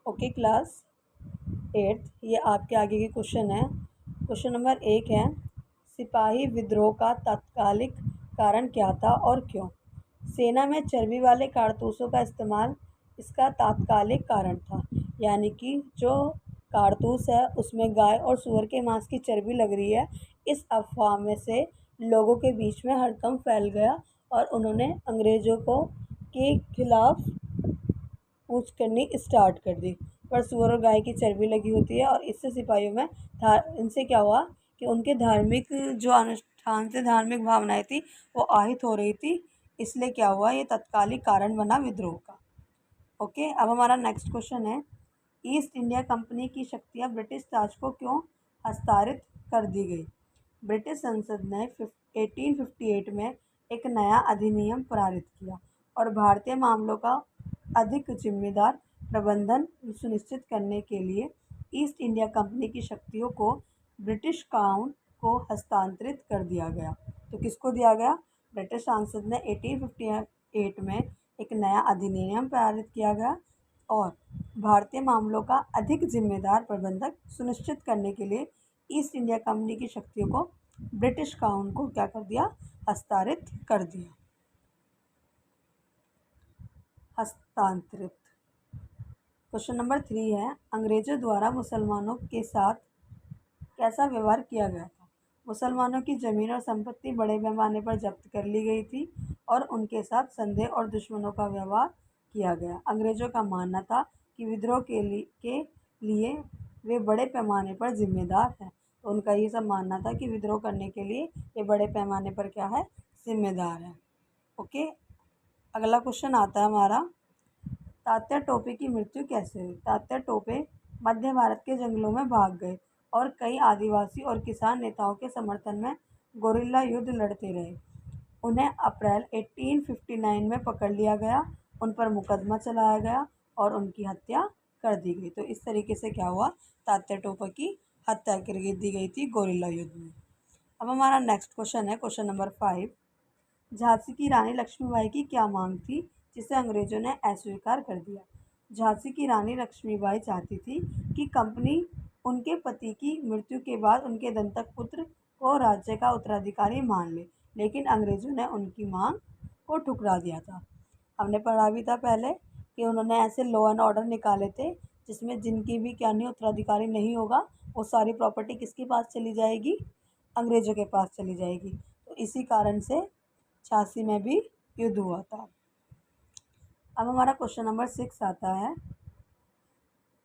Okay class 8th, ये आपके आगे के क्वेश्चन है। क्वेश्चन नंबर 1 है, सिपाही विद्रोह का तात्कालिक कारण क्या था और क्यों? सेना में चर्बी वाले कारतूसों का इस्तेमाल इसका तात्कालिक कारण था। यानी कि जो कारतूस है उसमें गाय और सूअर के मांस की चर्बी लग रही है, इस अफवाह में से लोगों के बीच में हड़कंप फैल गया और उन्होंने अंग्रेज़ों को के खिलाफ कूच करनी स्टार्ट कर दी। पर सूअर और गाय की चर्बी लगी होती है और इससे सिपाहियों में इनसे क्या हुआ कि उनके धार्मिक जो अनुष्ठान से धार्मिक भावनाएं थी वो आहित हो रही थी, इसलिए क्या हुआ, ये तत्कालिक कारण बना विद्रोह का। ओके, अब हमारा नेक्स्ट क्वेश्चन है, ईस्ट इंडिया कंपनी की शक्तियाँ ब्रिटिश ताज को क्यों हस्तांतरित कर दी गई? ब्रिटिश संसद ने 1858 में एक नया अधिनियम पारित किया और भारतीय मामलों का अधिक जिम्मेदार प्रबंधन सुनिश्चित करने के लिए ईस्ट इंडिया कंपनी की शक्तियों को ब्रिटिश क्राउन को हस्तांतरित कर दिया गया। तो किसको दिया गया? ब्रिटिश संसद ने 1858 में एक नया अधिनियम पारित किया गया और भारतीय मामलों का अधिक जिम्मेदार प्रबंधक सुनिश्चित करने के लिए ईस्ट इंडिया कंपनी की शक्तियों को ब्रिटिश क्राउन को क्या कर दिया? हस्तांतरित कर दिया। हस्तांतरित। क्वेश्चन नंबर 3 है, अंग्रेजों द्वारा मुसलमानों के साथ कैसा व्यवहार किया गया था? मुसलमानों की ज़मीन और संपत्ति बड़े पैमाने पर जब्त कर ली गई थी और उनके साथ संदेह और दुश्मनों का व्यवहार किया गया। अंग्रेजों का मानना था कि विद्रोह के लिए वे बड़े पैमाने पर जिम्मेदार हैं। तो उनका ये सब मानना था कि विद्रोह करने के लिए ये बड़े पैमाने पर क्या है? जिम्मेदार है। ओके, अगला क्वेश्चन आता है हमारा, तात्या टोपे की मृत्यु कैसे हुई? तात्या टोपे मध्य भारत के जंगलों में भाग गए और कई आदिवासी और किसान नेताओं के समर्थन में गोरिल्ला युद्ध लड़ते रहे। उन्हें अप्रैल 1859 में पकड़ लिया गया, उन पर मुकदमा चलाया गया और उनकी हत्या कर दी गई। तो इस तरीके से क्या हुआ? तात्या टोपे की हत्या कर दी गई थी गोरिल्ला युद्ध में। अब हमारा नेक्स्ट क्वेश्चन है, क्वेश्चन नंबर 5, झांसी की रानी लक्ष्मीबाई की क्या मांग थी जिसे अंग्रेजों ने अस्वीकार कर दिया? झांसी की रानी लक्ष्मीबाई चाहती थी कि कंपनी उनके पति की मृत्यु के बाद उनके दंतक पुत्र को राज्य का उत्तराधिकारी मान ले, लेकिन अंग्रेजों ने उनकी मांग को ठुकरा दिया था। हमने पढ़ा भी था पहले कि उन्होंने ऐसे लॉ एंड ऑर्डर निकाले थे जिसमें जिनकी भी क्या नहीं उत्तराधिकारी नहीं होगा, वो सारी प्रॉपर्टी किसके पास चली जाएगी? अंग्रेजों के पास चली जाएगी। तो इसी कारण से झांसी में भी युद्ध हुआ था। अब हमारा क्वेश्चन नंबर 6 आता है,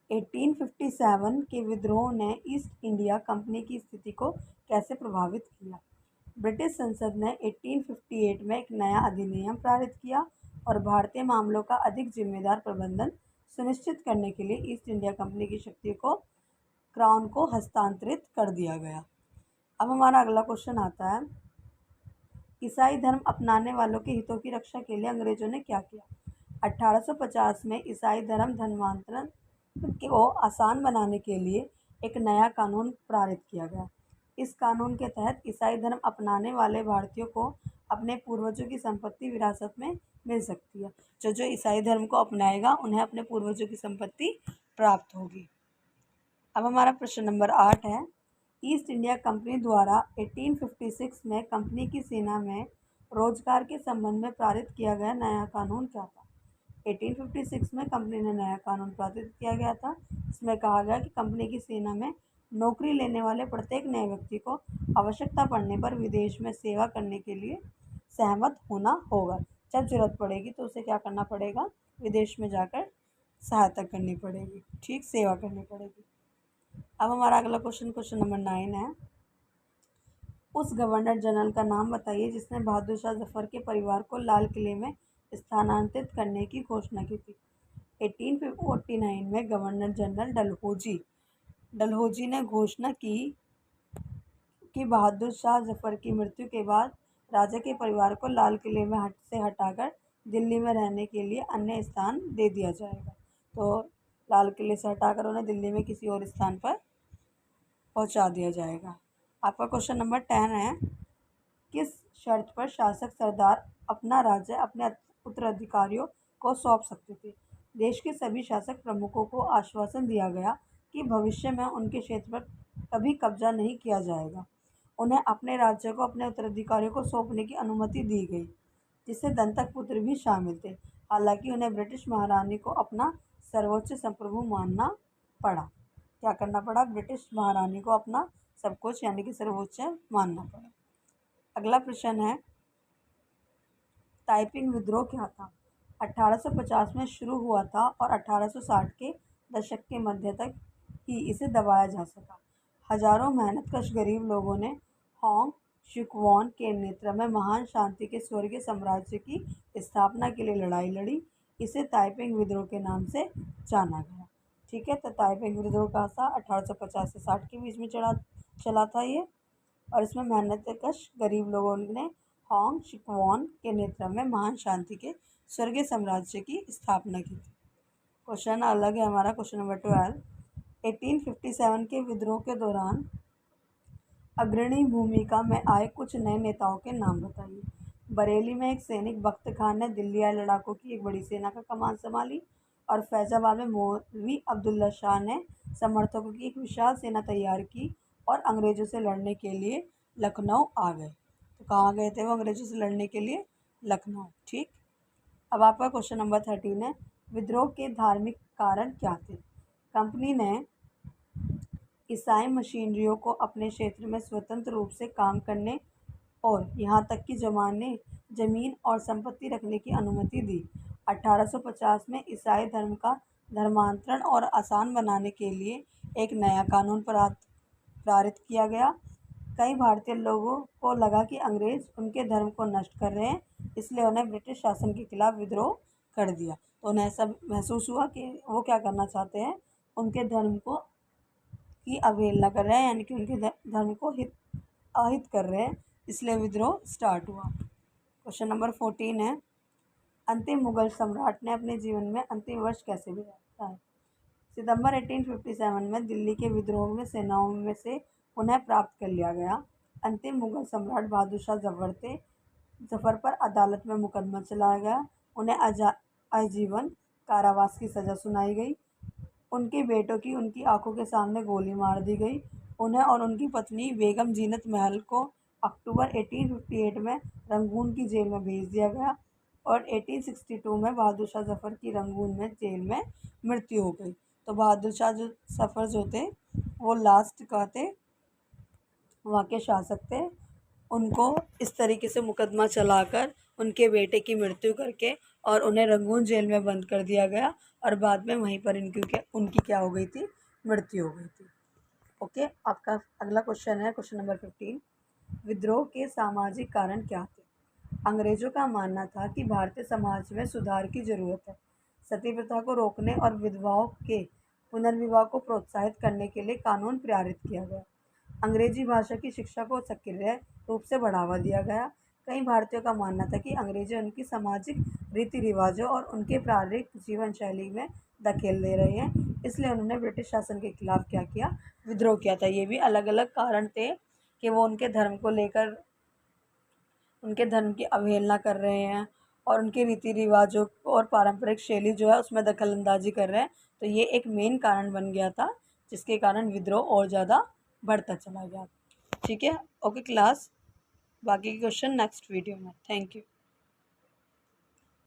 1857 के विद्रोह ने ईस्ट इंडिया कंपनी की स्थिति को कैसे प्रभावित किया? ब्रिटिश संसद ने 1858 में एक नया अधिनियम पारित किया और भारतीय मामलों का अधिक जिम्मेदार प्रबंधन सुनिश्चित करने के लिए ईस्ट इंडिया कंपनी की शक्ति को क्राउन को हस्तांतरित कर दिया गया। अब हमारा अगला क्वेश्चन आता है, ईसाई धर्म अपनाने वालों के हितों की रक्षा के लिए अंग्रेजों ने क्या किया? 1850 में ईसाई धर्म धर्मांतरण को आसान बनाने के लिए एक नया कानून पारित किया गया। इस कानून के तहत ईसाई धर्म अपनाने वाले भारतीयों को अपने पूर्वजों की संपत्ति विरासत में मिल सकती है। जो ईसाई धर्म को अपनाएगा उन्हें अपने पूर्वजों की संपत्ति प्राप्त होगी। अब हमारा प्रश्न नंबर 8 है, ईस्ट इंडिया कंपनी द्वारा 1856 में कंपनी की सेना में रोजगार के संबंध में पारित किया गया नया कानून क्या था? 1856 में कंपनी ने नया कानून पारित किया गया था, इसमें कहा गया कि कंपनी की सेना में नौकरी लेने वाले प्रत्येक नए व्यक्ति को आवश्यकता पड़ने पर विदेश में सेवा करने के लिए सहमत होना होगा। जब जरूरत पड़ेगी तो उसे क्या करना पड़ेगा? विदेश में जाकर सहायता करनी पड़ेगी, ठीक, सेवा करनी पड़ेगी। अब हमारा अगला क्वेश्चन नंबर 9 है, उस गवर्नर जनरल का नाम बताइए जिसने बहादुर शाह जफर के परिवार को लाल किले में स्थानांतरित करने की घोषणा की थी। 1849 में गवर्नर जनरल डलहौजी ने घोषणा की कि बहादुर शाह जफर की मृत्यु के बाद राजा के परिवार को लाल किले में से हटाकर दिल्ली में रहने के लिए अन्य स्थान दे दिया जाएगा। तो लाल किले से हटाकर उन्हें दिल्ली में किसी और स्थान पर पहुंचा दिया जाएगा। आपका क्वेश्चन नंबर 10 है, किस शर्त पर शासक सरदार अपना राज्य अपने उत्तराधिकारियों को सौंप सकते थे? देश के सभी शासक प्रमुखों को आश्वासन दिया गया कि भविष्य में उनके क्षेत्र पर कभी कब्जा नहीं किया जाएगा। उन्हें अपने राज्य को अपने उत्तराधिकारियों को सौंपने की अनुमति दी गई, जिससे दंतक पुत्र भी शामिल थे। हालांकि उन्हें ब्रिटिश महारानी को अपना सर्वोच्च संप्रभु मानना पड़ा। क्या करना पड़ा? ब्रिटिश महारानी को अपना सब कुछ यानी कि सर्वोच्च मानना पड़ा। अगला प्रश्न है, ताइपिंग विद्रोह क्या था? 1850 में शुरू हुआ था और 1860 के दशक के मध्य तक ही इसे दबाया जा सका। हजारों मेहनतकश गरीब लोगों ने होंग शिकवॉन के नेतृत्व में महान शांति के स्वर्गीय साम्राज्य की स्थापना के लिए लड़ाई लड़ी। इसे ताइपिंग विद्रोह के नाम से जाना गया। ठीक है, तो ताइपिंग विद्रोह का था 1850 से 60 के बीच में चला था ये, और इसमें मेहनतकश गरीब लोगों ने होंग शिकवॉन के नेतृत्व में महान शांति के स्वर्गीय साम्राज्य की स्थापना की थी। क्वेश्चन अलग है हमारा, क्वेश्चन नंबर 12। 1857 के विद्रोह के दौरान अग्रणी भूमिका में आए कुछ नए नेताओं के नाम बताइए। बरेली में एक सैनिक बख्त खान ने दिल्ली आए लड़ाकों की एक बड़ी सेना का कमान संभाली, और फैजाबाद में मौलवी अब्दुल्ला शाह ने समर्थकों की एक विशाल सेना तैयार की और अंग्रेजों से लड़ने के लिए लखनऊ आ गए। तो कहाँ गए थे वो अंग्रेजों से लड़ने के लिए? लखनऊ। ठीक, अब आपका क्वेश्चन नंबर 13 है, विद्रोह के धार्मिक कारण क्या थे? कंपनी ने ईसाई मशीनरियों को अपने क्षेत्र में स्वतंत्र रूप से काम करने और यहाँ तक कि जमीन और संपत्ति रखने की अनुमति दी। 1850 में ईसाई धर्म का धर्मांतरण और आसान बनाने के लिए एक नया कानून पारित किया गया। कई भारतीय लोगों को लगा कि अंग्रेज उनके धर्म को नष्ट कर रहे हैं, इसलिए उन्हें ब्रिटिश शासन के खिलाफ विद्रोह कर दिया। तो उन्हें ऐसा महसूस हुआ कि वो क्या करना चाहते हैं, उनके धर्म को की अवहेलना कर रहे हैं, यानी कि उनके धर्म को अहित कर रहे हैं, इसलिए विद्रोह स्टार्ट हुआ। क्वेश्चन नंबर 14 है, अंतिम मुगल सम्राट ने अपने जीवन में अंतिम वर्ष कैसे बिताया है? सितंबर 1857 में दिल्ली के विद्रोह में सेनाओं में से पुनः प्राप्त कर लिया गया। अंतिम मुगल सम्राट बहादुर शाह जफर पर अदालत में मुकदमा चलाया गया। उन्हें आजीवन कारावास की सज़ा सुनाई गई। उनके बेटों की उनकी आंखों के सामने गोली मार दी गई। उन्हें और उनकी पत्नी बेगम जीनत महल को अक्टूबर 1858 में रंगून की जेल में भेज दिया गया, और 1862 में बहादुर शाह जफ़र की रंगून में जेल में मृत्यु हो गई। तो बहादुर शाह जफ़र जो थे वो लास्ट का थे, वहाँ के शासक थे। उनको इस तरीके से मुकदमा चलाकर उनके बेटे की मृत्यु करके और उन्हें रंगून जेल में बंद कर दिया गया, और बाद में वहीं पर उनकी क्या हो गई थी? मृत्यु हो गई थी। ओके, आपका अगला क्वेश्चन है, क्वेश्चन नंबर 15। विद्रोह के सामाजिक कारण क्या थे? अंग्रेजों का मानना था कि भारतीय समाज में सुधार की जरूरत है। सती प्रथा को रोकने और विधवाओं के पुनर्विवाह को प्रोत्साहित करने के लिए कानून पारित किया गया। अंग्रेजी भाषा की शिक्षा को सक्रिय रूप से बढ़ावा दिया गया। कई भारतीयों का मानना था कि अंग्रेजी उनकी सामाजिक रीति रिवाजों और उनके पारिवारिक जीवन शैली में दखल दे रहे हैं, इसलिए उन्होंने ब्रिटिश शासन के खिलाफ क्या किया? विद्रोह किया था। ये भी अलग अलग कारण थे कि वो उनके धर्म को लेकर उनके धर्म की अवहेलना कर रहे हैं और उनके रीति रिवाजों और पारंपरिक शैली जो है उसमें दखल अंदाजी कर रहे हैं। तो ये एक मेन कारण बन गया था, जिसके कारण विद्रोह और ज़्यादा बढ़ता चला गया। ठीक है, ओके क्लास, बाकी के क्वेश्चन नेक्स्ट वीडियो में। Thank you.